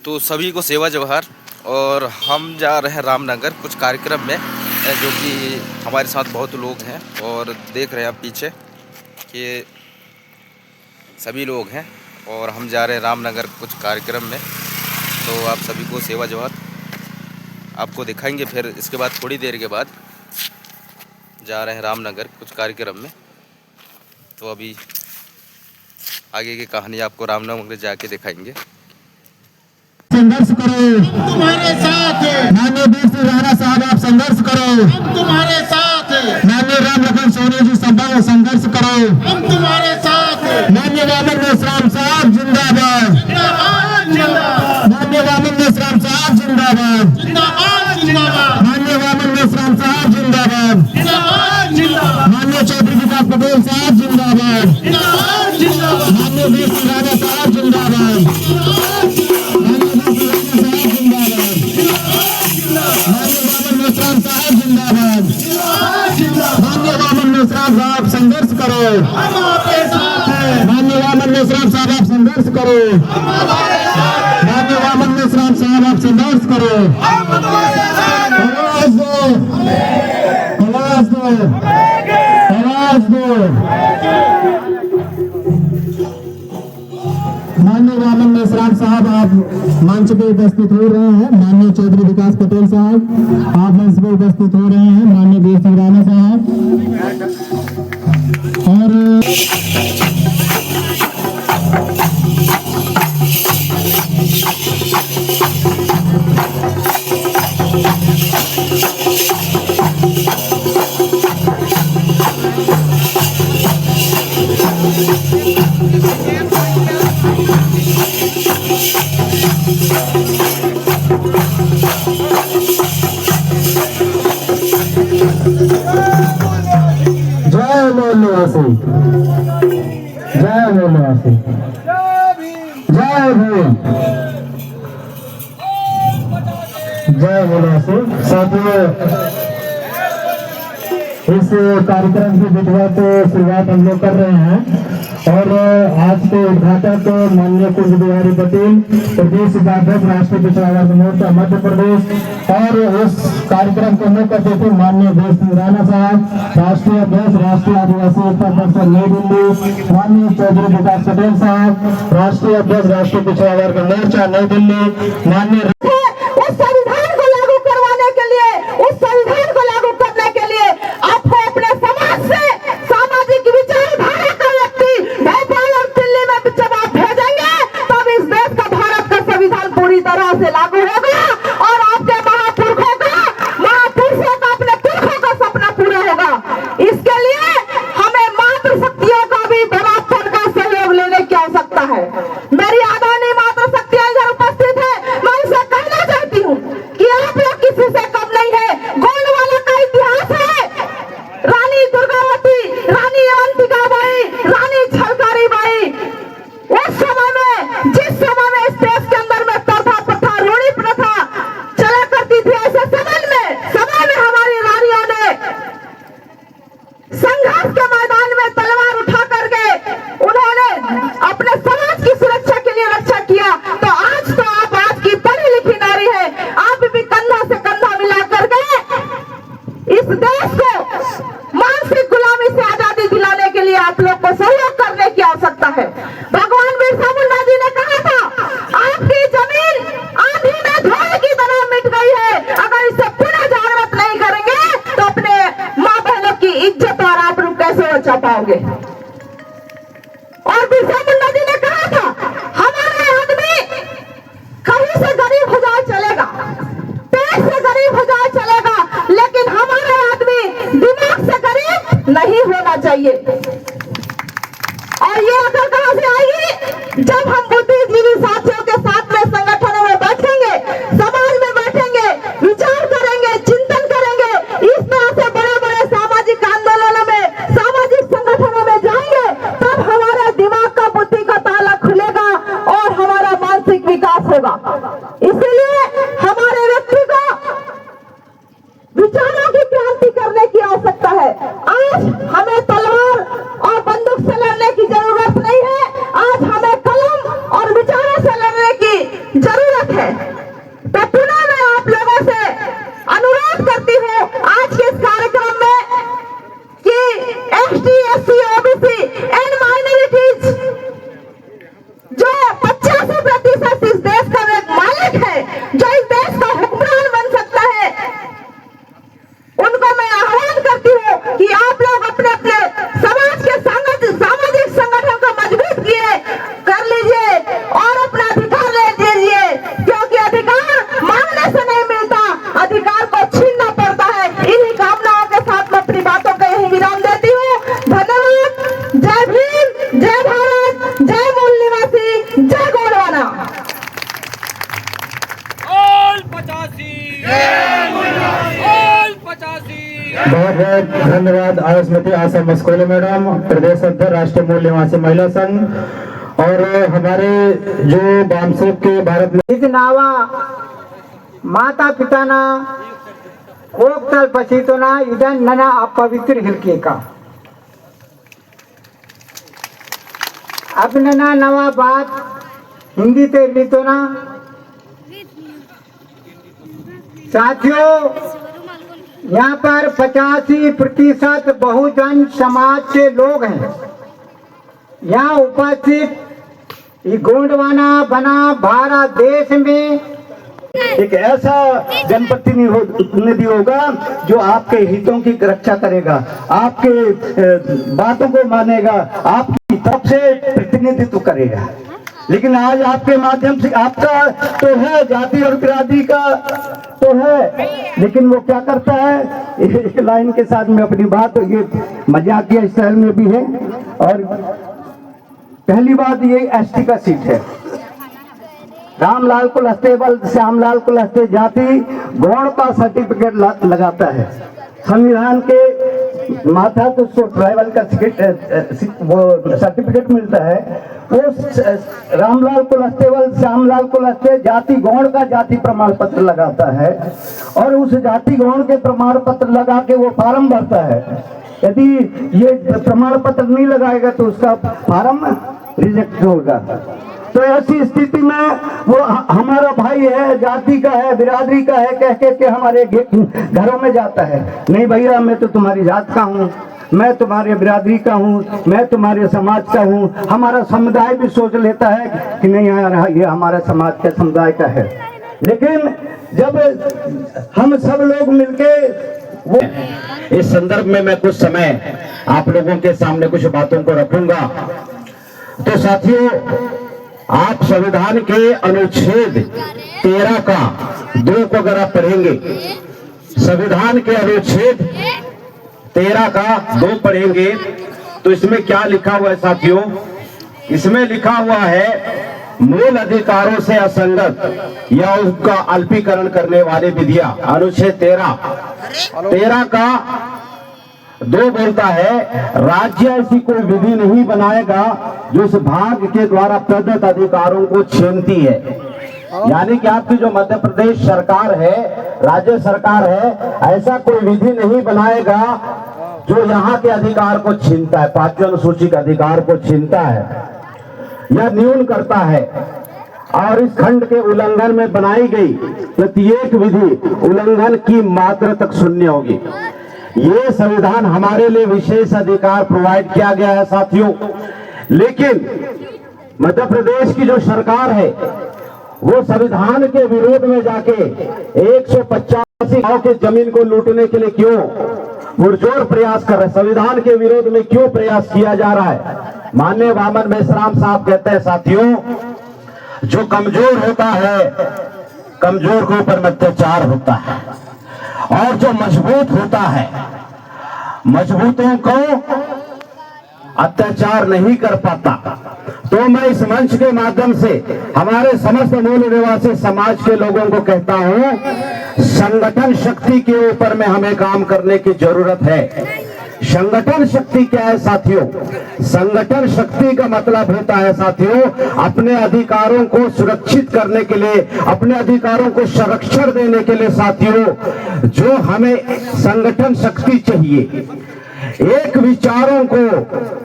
तो सभी को सेवा जवाहर। और हम जा रहे हैं रामनगर कुछ कार्यक्रम में, जो कि हमारे साथ बहुत लोग हैं और देख रहे हैं आप पीछे कि सभी लोग हैं और हम जा रहे हैं रामनगर कुछ कार्यक्रम में। तो आप सभी को सेवा जवाहर आपको दिखाएंगे। फिर इसके बाद थोड़ी देर के बाद जा रहे हैं रामनगर कुछ कार्यक्रम में। तो अभी आगे की कहानी आपको रामनगर जाके दिखाएंगे। संघर्ष करो, हम तुम्हारे साथ हैं। माननीय वीर सिंह राणा साहब आप संघर्ष करो, हम तुम्हारे साथ हैं। माननीय राम लखन सोनी जी संघर्ष करो, हम तुम्हारे साथ हैं। माननीय वामन मेश्राम साहब जिंदाबाद, जिंदाबाद जिंदाबाद। माननीय वामन मेश्राम साहब जिंदाबाद, जिंदाबाद जिंदाबाद। माननीय वामन मेश्राम साहब जिंदाबाद, जिंदाबाद जिंदाबाद। माननीय चौधरी विकास पटेल साहब जिंदाबाद, जिंदाबाद जिंदाबाद। माननीय वीर सिंह राणा साहब जिंदाबाद, साहब संघर्ष करो, हम आपके साथ हैं। माननीय वामन मेश्राम साहब आप संघर्ष करो, हम हमारे साथ हैं। माननीय वामन मेश्राम साहब आप संघर्ष करो, हम हमारे साथ हैं। आवाज दो, आवाज दो, आवाज दो। माननीय वामन मेश्राम साहब आप मंच पे उपस्थित हो रहे हैं। माननीय चौधरी विकास पटेल साहब आप मंच पे उपस्थित हो रहे हैं। माननीय वीर सिंह राणा साहब और जय मोहनवासी, जय मोहनवासी, जय भीम, जय मोहनवासी। साथियों इस कार्यक्रम की विधिवत शुरुआत हम लोग कर रहे हैं और आज के उद्घाटक माननीय कुंज बिहारी पटेल, प्रदेश उपाध्यक्ष राष्ट्रीय पिछड़ा वर्ग मोर्चा मध्य प्रदेश। और इस कार्यक्रम को मुख्य अतिथि माननीय वीर सिंह राणा साहब, राष्ट्रीय अध्यक्ष राष्ट्रीय आदिवासी एकता परिषद नई दिल्ली। माननीय चौधरी विकास पटेल साहब, राष्ट्रीय अध्यक्ष राष्ट्रीय पिछड़ा वर्ग मोर्चा नई दिल्ली। माननीय उस संविधान को लागू करवाने के लिए, उस संविधान को लागू करने के लिए आपको अपने समाज से सामाजिक विचारधारा का व्यक्ति भोपाल और दिल्ली में जब आप भेजेंगे तब इस देश का भारत का संविधान पूरी तरह से लागू होगा और आपके महापुरुषों का अपने पुरखों का सपना पूरा होगा। इसके लिए हमें मातृशक्तियों का भी बराबर का सहयोग लेने की आवश्यकता है। मेरी आदरणीय मातृशक्तियां इधर उपस्थित है, मैं उनसे कहना चाहती हूँ कि आप लोग किसी से कम नहीं है। गोंडवाना का इतिहास है, रानी दुर्गावती, रानी अवंतिका बाई, रानी झलकारी बाई। उस समय में, जिस समय में इस देश के अंदर में प्रथा प्रथा रूढ़ी प्रथा चला करती थी, ऐसे समय में हमारी रानियों ने संघर्ष के मैदान में तलवार उठा करके उन्होंने अपने समाज की सुरक्षा के लिए रक्षा किया। तो आप आज की पढ़ी लिखी नारी है, आप भी कंधा से कंधा मिला करके इस देश को मानसिक गुलामी से आजादी दिलाने के लिए आप लोग को सहयोग करने की आवश्यकता है। भगवान बिरसा मुंडा जी ने कहा था, आपकी जमीन आंधी में धुएं की तरह मिट गई है, अगर इसे पुनः जागृत नहीं करेंगे तो अपने माँ बहनों की इज्जत और आबरू कैसे बचा पाओगे। और बिरसा मुंडा जी ने कहा था, हमारा आदमी कहीं से गरीब हो जाए चलेगा, पेट से गरीब हो जाए चलेगा, लेकिन हमारा आदमी दिमाग से गरीब नहीं होना चाहिए। और ये अकल कहां से आएगी? जब हम बुद्धिजीवी साथियों के साथ में संगठनों में बैठेंगे, समाज में बैठेंगे, विचार करेंगे, चिंतन करेंगे, इस तरह से बड़े बड़े सामाजिक आंदोलनों में, सामाजिक संगठनों में जाएंगे, तब हमारे दिमाग का, बुद्धि का ताला खुलेगा और हमारा मानसिक विकास होगा। इसीलिए हमारे व्यक्ति को विचारों की क्रांति करने की आवश्यकता है। आज हमें तलवार और बंदूक से लड़ने की जरूरत नहीं है, आज हमें कलम और विचारों से लड़ने की जरूरत है। तो पुनः मैं आप लोगों से अनुरोध करती हूँ आज के इस कार्यक्रम में कि ST, SC, OBC and minorities जो 85% इस देश का एक मालिक है, जो इस देश का हुक्मरान बन सकता है, उनको मैं आह्वान करती हूँ कि आप लोग अपने अपने समाज के सामाजिक संगठन को मजबूत कर लीजिए और अपना अधिकार ले लीजिए, क्योंकि अधिकार मांगने से नहीं मिलता, अधिकार को छीनना पड़ता है। इन्हीं कामनाओं के साथ मैं अपनी बातों का यही विराम देती हूँ। धन्यवाद। जय भीम, जय भारत, जय मूल निवासी, जय गोंडवाना। बहुत बहुत धन्यवाद आयुष्मती आशा मस्कोले मैडम, प्रदेश अध्यक्ष राष्ट्रीय मूल निवासी महिला संघ, और हमारे जो बामसेब के भारत में इस नावा माता पिताना ओक्तल पसीतोना इदन नना अपवित्र हिलके का अब नना नवा बात हिंदी ते लितोना। साथियों, यहाँ पर 85% बहुजन समाज के लोग हैं। यहाँ उपस्थित गोंडवाना बना भारत देश में एक ऐसा जनप्रतिनिधि होगा जो आपके हितों की रक्षा करेगा, आपके बातों को मानेगा, आपकी तरफ से प्रतिनिधित्व करेगा। लेकिन आज आपके माध्यम से आपका तो है, जाति और बिरादरी का तो है, लेकिन वो क्या करता है, एक लाइन के साथ में अपनी बात, ये मजाकिया स्टाइल में भी है। और पहली बात, ये ST का सीट है। रामलाल कुलस्ते बल श्यामलाल कुलस्ते जाति गौड़ का सर्टिफिकेट लगाता है। संविधान के माथा तो उसको ट्राइबल का वो सर्टिफिकेट मिलता है। वो रामलाल कुलस्ते बल श्यामलाल कुलस्ते जाति गौड़ का जाति प्रमाण पत्र लगाता है, और उस जाति गौड़ के प्रमाण पत्र लगा के वो फार्म भरता है। यदि ये प्रमाण पत्र नहीं लगाएगा तो उसका फार्म रिजेक्ट होगा। तो ऐसी स्थिति में वो हमारा भाई है, जाति का है, बिरादरी का है कह के हमारे घरों में जाता है। नहीं भैया, मैं तो तुम्हारी जात का हूँ, मैं तुम्हारे बिरादरी का हूँ, मैं तुम्हारे समाज का हूँ। हमारा समुदाय भी सोच लेता है कि नहीं यार, ये हमारे समाज के समुदाय का है। लेकिन जब हम सब लोग मिलके वो, इस संदर्भ में मैं कुछ समय आप लोगों के सामने कुछ बातों को रखूंगा। तो साथियों, आप संविधान के अनुच्छेद 13 का 2 को अगर आप पढ़ेंगे, संविधान के अनुच्छेद 13 का 2 पढ़ेंगे तो इसमें क्या लिखा हुआ है साथियों? इसमें लिखा हुआ है, मूल अधिकारों से असंगत या उसका अल्पीकरण करने वाले विधियां। अनुच्छेद 13 का 2 बोलता है, राज्य ऐसी कोई विधि नहीं बनाएगा जो उस भाग के द्वारा प्रदत्त अधिकारों को छीनती है। यानी कि आपकी जो मध्य प्रदेश सरकार है, राज्य सरकार है, ऐसा कोई विधि नहीं बनाएगा जो यहाँ के अधिकार को छीनता है, 5वीं अनुसूची के अधिकार को छीनता है या न्यून करता है। और इस खंड के उल्लंघन में बनाई गई प्रत्येक विधि उल्लंघन की मात्रा तक शून्य होगी। ये संविधान हमारे लिए विशेष अधिकार प्रोवाइड किया गया है साथियों। लेकिन मध्य प्रदेश की जो सरकार है वो संविधान के विरोध में जाके 185 गांव के जमीन को लूटने के लिए क्यों पुरजोर प्रयास कर रहे हैं? संविधान के विरोध में क्यों प्रयास किया जा रहा है? माननीय वामन मेश्राम साहब कहते हैं साथियों, जो कमजोर होता है, कमजोर के ऊपर अत्याचार होता है, और जो मजबूत होता है, मजबूतों को अत्याचार नहीं कर पाता। तो मैं इस मंच के माध्यम से हमारे समस्त मूल निवासी समाज के लोगों को कहता हूं, संगठन शक्ति के ऊपर में हमें काम करने की जरूरत है। संगठन शक्ति क्या है साथियों? संगठन शक्ति का मतलब होता है साथियों, अपने अधिकारों को सुरक्षित करने के लिए, अपने अधिकारों को संरक्षण देने के लिए साथियों, जो हमें संगठन शक्ति चाहिए, एक विचारों को